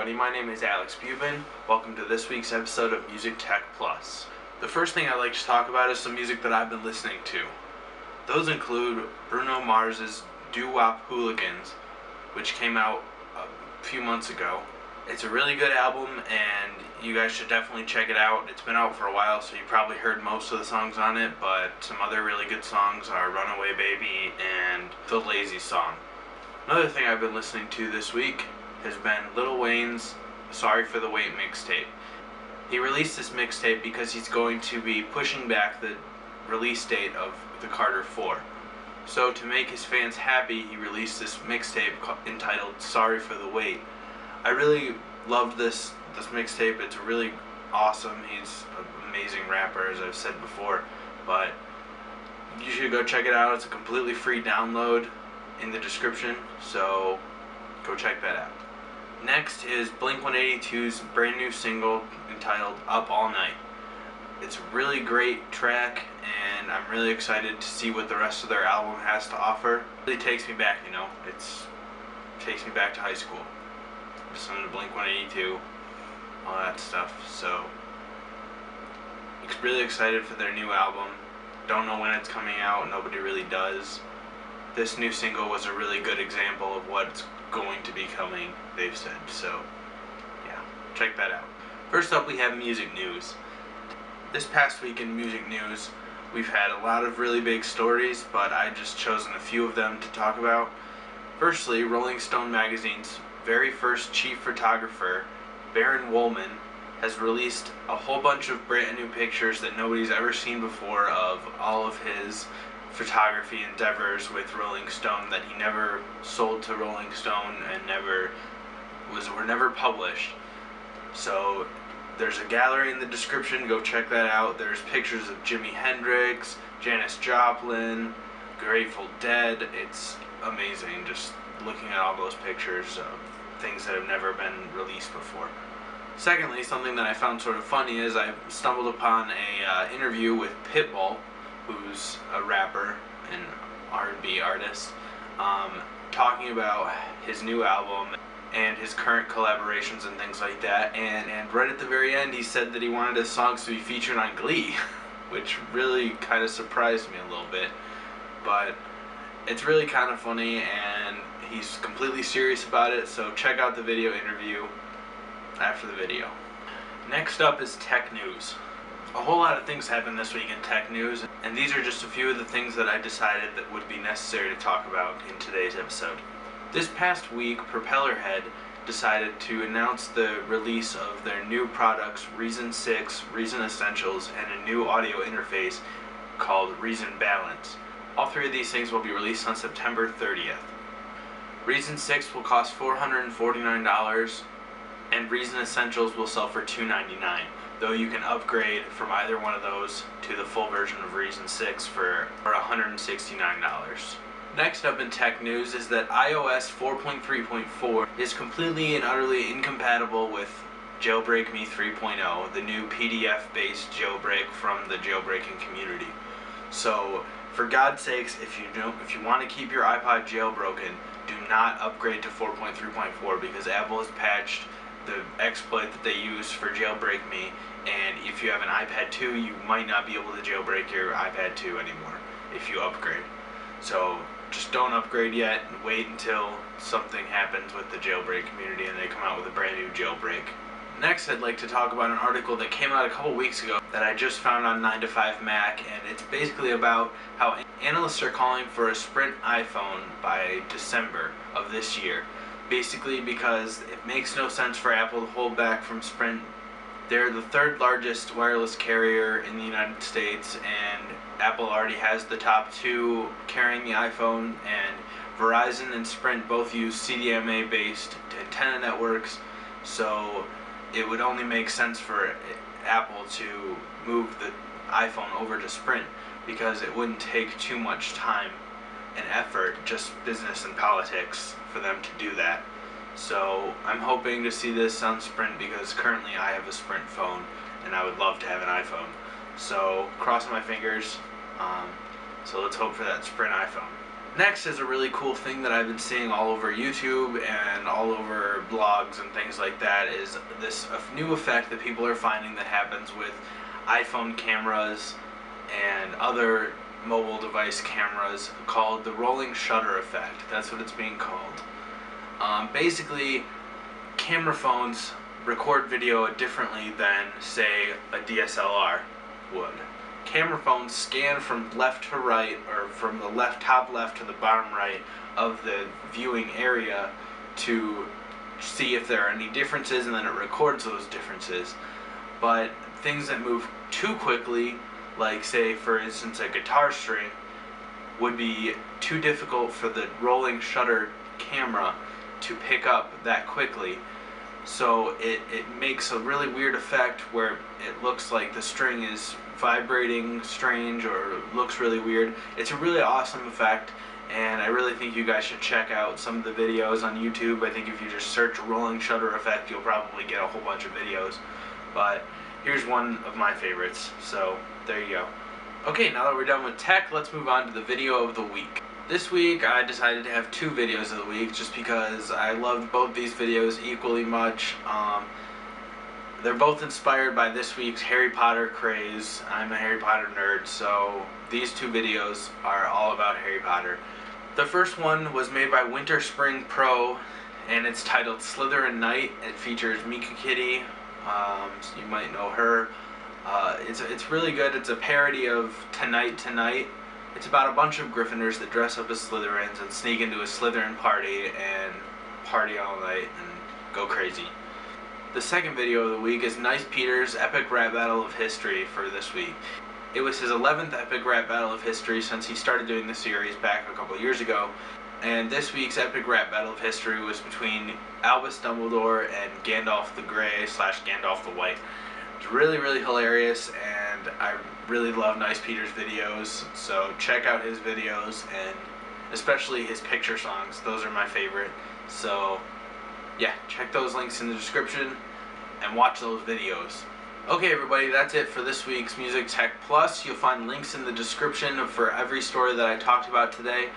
everybody, my name is Alex Bubin. Welcome to this week's episode of MusicTech Plus. The first thing I'd like to talk about is some music that I've been listening to. Those include Bruno Mars's Doo-Wop Hooligans, which came out a few months ago. It's a really good album and you guys should definitely check it out. It's been out for a while, so you probably heard most of the songs on it, but some other really good songs are Runaway Baby and The Lazy Song. Another thing I've been listening to this week has been Lil Wayne's Sorry for the Wait mixtape. He released this mixtape because he's going to be pushing back the release date of the Carter 4. So to make his fans happy, he released this mixtape entitled Sorry for the Wait. I really loved this mixtape. It's really awesome. He's an amazing rapper, as I've said before, but you should go check it out. It's a completely free download in the description, so go check that out. Next is Blink-182's brand new single entitled Up All Night. It's a really great track and I'm really excited to see what the rest of their album has to offer. It really takes me back, it takes me back to high school. Listening to Blink-182, all that stuff, so really excited for their new album. Don't know when it's coming out, nobody really does. This new single was a really good example of what's going to be coming, they've said, so yeah, check that out. First up, we have music news. This past week in music news, we've had a lot of really big stories, but I just chosen a few of them to talk about. Firstly, Rolling Stone magazine's very first chief photographer, Baron Wolman, has released a whole bunch of brand new pictures that nobody's ever seen before of all of his photography endeavors with Rolling Stone that he never sold to Rolling Stone and were never published. So there's a gallery in the description, go check that out. There's pictures of Jimi Hendrix, Janis Joplin, Grateful Dead. It's amazing just looking at all those pictures of things that have never been released before. Secondly, something that I found sort of funny is I stumbled upon a interview with Pitbull, who's a rapper and R&B artist, talking about his new album and his current collaborations and things like that, and right at the very end he said that he wanted his songs to be featured on Glee, which really kind of surprised me a little bit, but it's really kind of funny and he's completely serious about it, so check out the video interview after the video. Next up is tech news. A whole lot of things happened this week in tech news, and these are just a few of the things that I decided that would be necessary to talk about in today's episode. This past week, Propellerhead decided to announce the release of their new products, Reason 6, Reason Essentials, and a new audio interface called Reason Balance. All three of these things will be released on September 30th. Reason 6 will cost $449, and Reason Essentials will sell for $299. Though you can upgrade from either one of those to the full version of Reason 6 for $169. Next up in tech news is that iOS 4.3.4 is completely and utterly incompatible with Jailbreak Me 3.0, the new PDF-based jailbreak from the jailbreaking community. So, for God's sakes, if you want to keep your iPod jailbroken, do not upgrade to 4.3.4 because Apple has patched the exploit that they use for Jailbreak Me, and if you have an iPad 2, you might not be able to jailbreak your iPad 2 anymore if you upgrade. So just don't upgrade yet and wait until something happens with the jailbreak community and they come out with a brand new jailbreak. Next, I'd like to talk about an article that came out a couple weeks ago that I just found on 9to5Mac, and it's basically about how analysts are calling for a Sprint iPhone by December of this year. Basically because it makes no sense for Apple to hold back from Sprint. They're the third largest wireless carrier in the United States, and Apple already has the top two carrying the iPhone, and Verizon and Sprint both use CDMA based antenna networks, so it would only make sense for Apple to move the iPhone over to Sprint because it wouldn't take too much time and effort, just business and politics, for them to do that. So I'm hoping to see this on Sprint because currently I have a Sprint phone and I would love to have an iPhone. So crossing my fingers, so let's hope for that Sprint iPhone. Next is a really cool thing that I've been seeing all over YouTube and all over blogs and things like that, is this new effect that people are finding that happens with iPhone cameras and other mobile device cameras, called the rolling shutter effect. That's what it's being called. Basically, camera phones record video differently than, say, a DSLR would. Camera phones scan from left to right, or from the top left to the bottom right of the viewing area to see if there are any differences, and then it records those differences. But things that move too quickly, like, say, for instance, a guitar string, would be too difficult for the rolling shutter camera to pick up that quickly. So it makes a really weird effect where it looks like the string is vibrating strange, or looks really weird. It's a really awesome effect, and I really think you guys should check out some of the videos on YouTube. I think if you just search rolling shutter effect, you'll probably get a whole bunch of videos. But here's one of my favorites, so there you go. Okay, now that we're done with tech, let's move on to the video of the week. This week I decided to have 2 videos of the week just because I loved both these videos equally much. They're both inspired by this week's Harry Potter craze. I'm a Harry Potter nerd, so these 2 videos are all about Harry Potter. The first one was made by Winter Spring Pro, and it's titled Slytherin Night. It features Mika Kitty. You might know her. It's really good. It's a parody of Tonight. It's about a bunch of Gryffindors that dress up as Slytherins and sneak into a Slytherin party and party all night and go crazy. The second video of the week is Nice Peter's Epic Rap Battle of History for this week. It was his 11th Epic Rap Battle of History since he started doing the series back a couple years ago. And this week's Epic Rap Battle of History was between Albus Dumbledore and Gandalf the Grey / Gandalf the White. It's really, really hilarious, and I really love Nice Peter's videos, so check out his videos, and especially his picture songs. Those are my favorite. So yeah, check those links in the description and watch those videos. Okay everybody, that's it for this week's Music Tech Plus. You'll find links in the description for every story that I talked about today.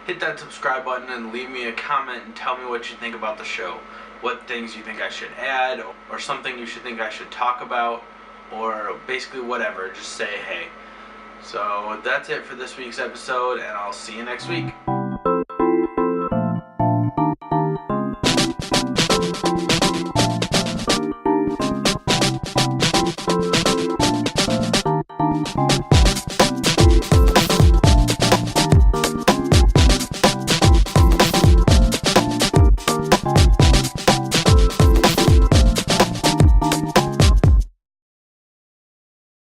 Hit that subscribe button and leave me a comment and tell me what you think about the show. What things you think I should add, or something you should think I should talk about, or basically whatever. Just say hey. So that's it for this week's episode, and I'll see you next week.